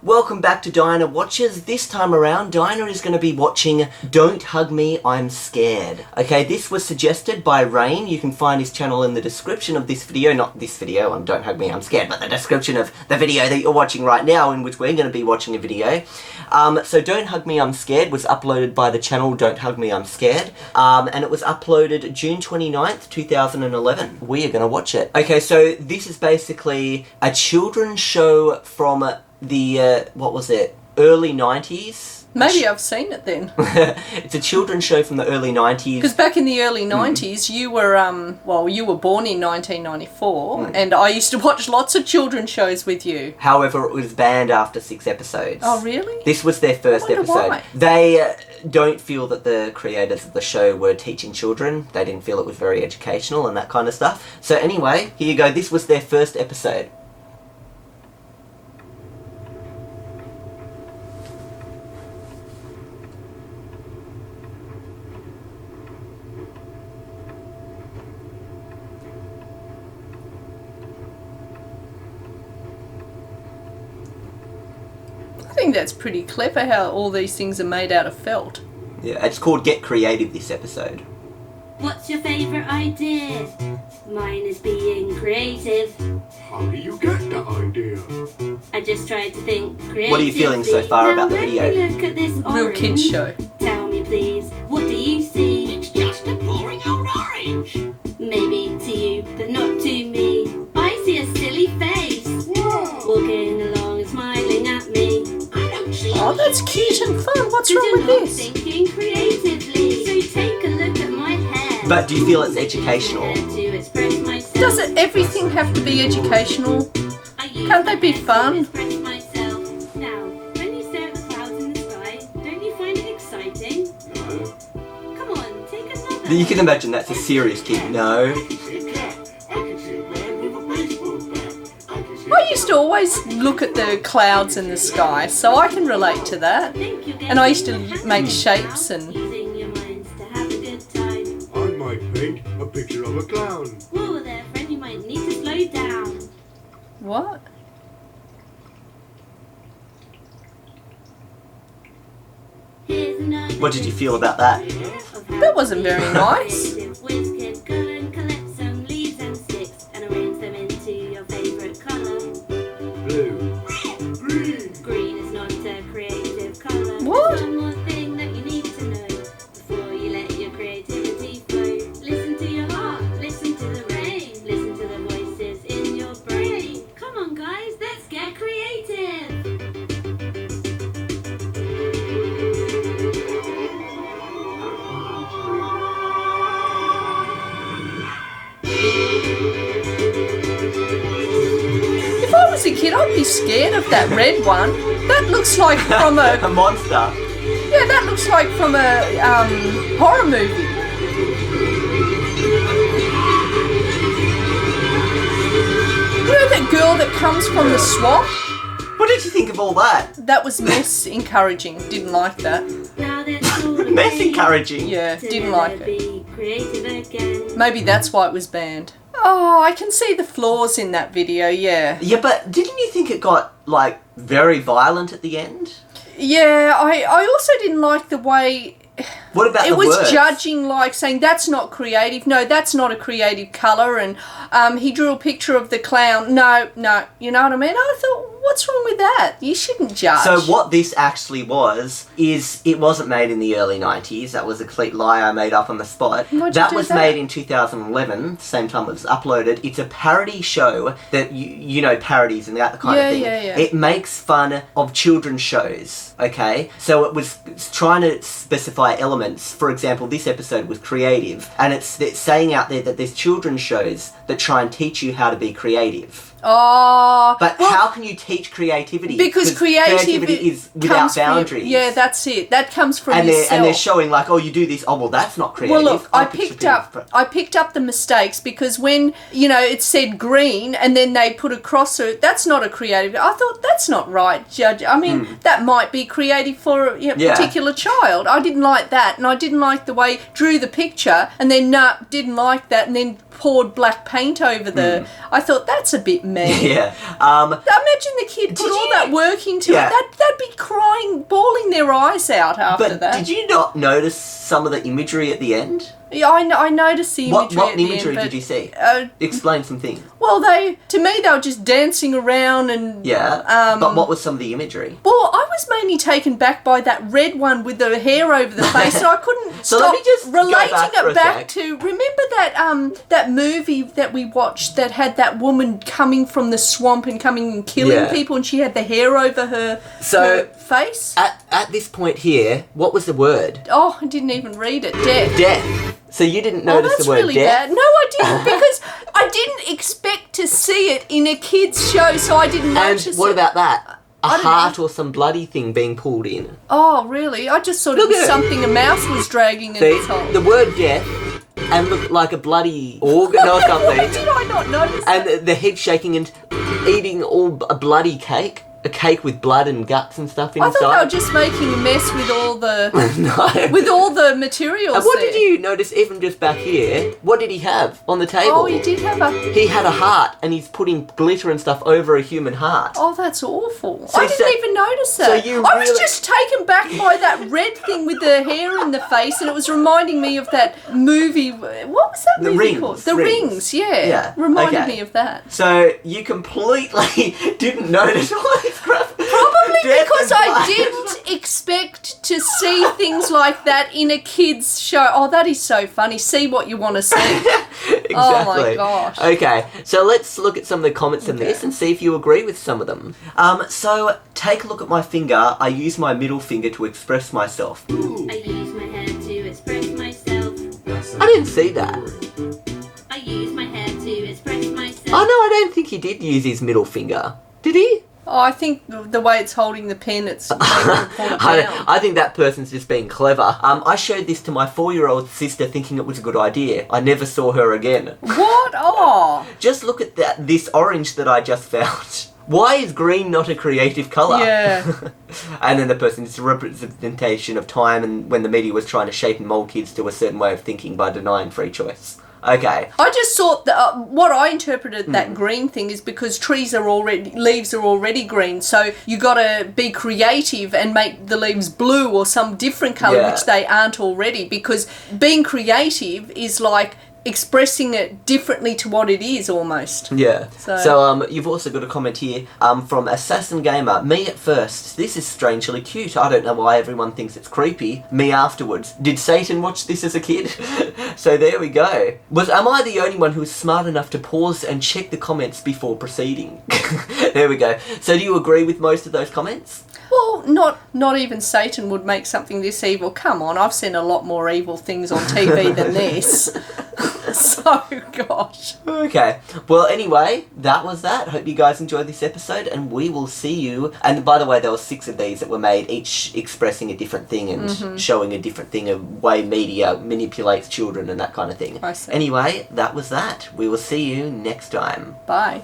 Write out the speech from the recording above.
Welcome back to Diana Watches. This time around, Diana is going to be watching Don't Hug Me, I'm Scared. Okay, this was suggested by Rain. You can find his channel in the description of this video. Not this video on Don't Hug Me, I'm Scared, but the description of the video that you're watching right now, in which we're going to be watching a video. So Don't Hug Me, I'm Scared was uploaded by the channel Don't Hug Me, I'm Scared. And it was uploaded June 29th, 2011. We are going to watch it. Okay, so this is basically a children's show from the, what was it, early 90s? Maybe I've seen it then. It's a children's show from the early 90s. Because back in the early 90s, you were, you were born in 1994, and I used to watch lots of children's shows with you. However, it was banned after 6 episodes. Oh, really? This was their first episode. Why. They don't feel that the creators of the show were teaching children. They didn't feel it was very educational and that kind of stuff. So anyway, here you go. This was their first episode. I think that's pretty clever how all these things are made out of felt. Yeah, it's called Get Creative, this episode. What's your favourite idea? Mine is being creative. How do you get that idea? I just tried to think creatively. What are you feeling so far about the video? Now when you look at this Real orange, kids show. tell me please, what do you see? It's just a boring old orange. Maybe to you, but not to me. I see a silly face, Whoa! walking along and smiling at me. I don't see. Oh, that's cute and fun. What's wrong with You're not this? thinking creatively, so take a look at my hair. But do you feel it's educational? To express myself. Does it everything have to be educational? I use Can't they my be pen to fun? express myself. Now, when you stare at the clouds in the sky, don't you find it exciting? No. Come on, take another. You can imagine that's a serious kid. No. I can see a cat. I can see a man with a baseball bat. I can see I used to always look at the clouds in the sky, so I can relate to that. And I used to make shapes and... Using your minds to have a good time. I might paint a picture of a clown. Whoa there, friend, you might need to slow down. What? Here's another What did you feel about that? That wasn't very nice. Whiz kid, go and collect some leaves and sticks and arrange them into your favourite colour. Blue. Green. Green is not a creative colour. What? There's one more thing that you need to know before you let your creativity flow. Listen to your heart, listen to the rain, listen to the voices in your brain. Come on guys, let's get creative! If I was a kid, I'd be scared of that red one. That looks like from A a... monster. Yeah, that looks like from a horror movie. You know that girl that comes from the swamp? What did you think of all that? That was less encouraging. Didn't like that. Now that's all That's okay. encouraging. Yeah, To didn't never like it. be creative again. Maybe that's why it was banned. Oh, I can see the flaws in that video, yeah. Yeah, but didn't you think it got, like, very violent at the end? Yeah, I also didn't like the way... What about It the was words? judging, like saying that's not creative. No, that's not a creative colour. And he drew a picture of the clown. No, you know what I mean? I thought, what's wrong with that? You shouldn't judge. So what this actually was, is it wasn't made in the early 90s. That was a complete lie I made up on the spot. Why'd you That do was that? made in 2011, same time it was uploaded. It's a parody show that, you know, parodies and that kind of thing. Yeah. It makes fun of children's shows, okay? So it was trying to specify elements. For example, this episode was creative, and it's saying out there that there's children's shows that try and teach you how to be creative. Oh, But well, how can you teach creativity? because creativity is without boundaries. Yeah, that's it. That comes from and yourself. they're showing like, oh, you do this. Oh, well, that's not creative. Well, look, I picture picked people- up the mistakes because when, you know, it said green and then they put a cross through it, that's not a creative. I thought, that's not right, Judge. I mean, that might be creative for a Yeah. particular child. I didn't like that, and I didn't like the way drew the picture and then didn't like that and then poured black paint over the... I thought, that's a bit mean. Yeah. Imagine the kid put all that work into Yeah. it. They'd be crying, bawling their eyes out after But that. did you not notice some of the imagery at the end? Yeah, I noticed the imagery What at the imagery end, but, did you see? Explain some things. Well, to me, they were just dancing around and... Yeah. But what was some of the imagery? Well, I was mainly taken back by that red one with the hair over the face, and I couldn't So stop let me just go relating back for a it back sec. to... Remember that movie that we watched that had that woman coming from the swamp and coming and killing Yeah. people, and she had the hair over her face? At this point here, what was the word? Oh, I didn't even read it. Death. Death. So you didn't Oh, notice that's the word really death? bad. No, I didn't, because I didn't expect to see it in a kid's show, so I didn't And notice what it. about that? A I don't heart know. or some bloody thing being pulled in. Oh, really? I just thought Look it was at it. something a mouse was dragging in See, its hole. the word death and looked like a bloody organ or Why something. did I not notice that? And the head shaking and eating a bloody cake. A cake with blood and guts and stuff I inside. thought they were just making a mess with all the No. with all the materials. And what there. did you notice even just back here? What did he have on the table? Oh, he did have a. He had a heart and he's putting glitter and stuff over a human heart. Oh, that's awful. So- I didn't even notice that. so you I was really- just taken back by that red thing with the hair in the face, and it was reminding me of that movie. What was that The movie Rings. called? The Rings. Rings. Yeah. Yeah, Reminded okay. me of that. So you completely didn't notice all this crap. Probably Death because and I blood. didn't expect to see things like that in a kid's show. Oh, that is so funny. See what you want to see. Exactly. Oh my gosh. Okay, so let's look at some of the comments in this and see if you agree with some of them. So take a look at my finger. I use my middle finger to express myself. I use my hair to express myself. I didn't see that. I use my hair to express myself. Oh no, I don't think he did use his middle finger. Did he? Oh, I think the way it's holding the pen, it's making it pull it I, down. I think that person's just being clever. I showed this to my 4-year-old sister thinking it was a good idea. I never saw her again. What? Oh. Just look at this orange that I just found. Why is green not a creative colour? Yeah. And then the person, it's a representation of time and when the media was trying to shape and mould kids to a certain way of thinking by denying free choice. Okay. I just thought that what I interpreted that green thing is because leaves are already green, so you got to be creative and make the leaves blue or some different colour, Yeah. which they aren't already. Because being creative is like expressing it differently to what it is almost. Yeah. So- So you've also got a comment here from Assassin Gamer. Me at first. This is strangely cute. I don't know why everyone thinks it's creepy. Me afterwards. Did Satan watch this as a kid? So there we go. Am I the only one who was smart enough to pause and check the comments before proceeding? There we go. So do you agree with most of those comments? Well, not even Satan would make something this evil. Come on, I've seen a lot more evil things on TV than this. So, gosh. Okay. Well, anyway, that was that. Hope you guys enjoyed this episode, and we will see you. And by the way, there were 6 of these that were made, each expressing a different thing and showing a different thing, a way media manipulates children and that kind of thing. I see. Anyway, that was that. We will see you next time. Bye.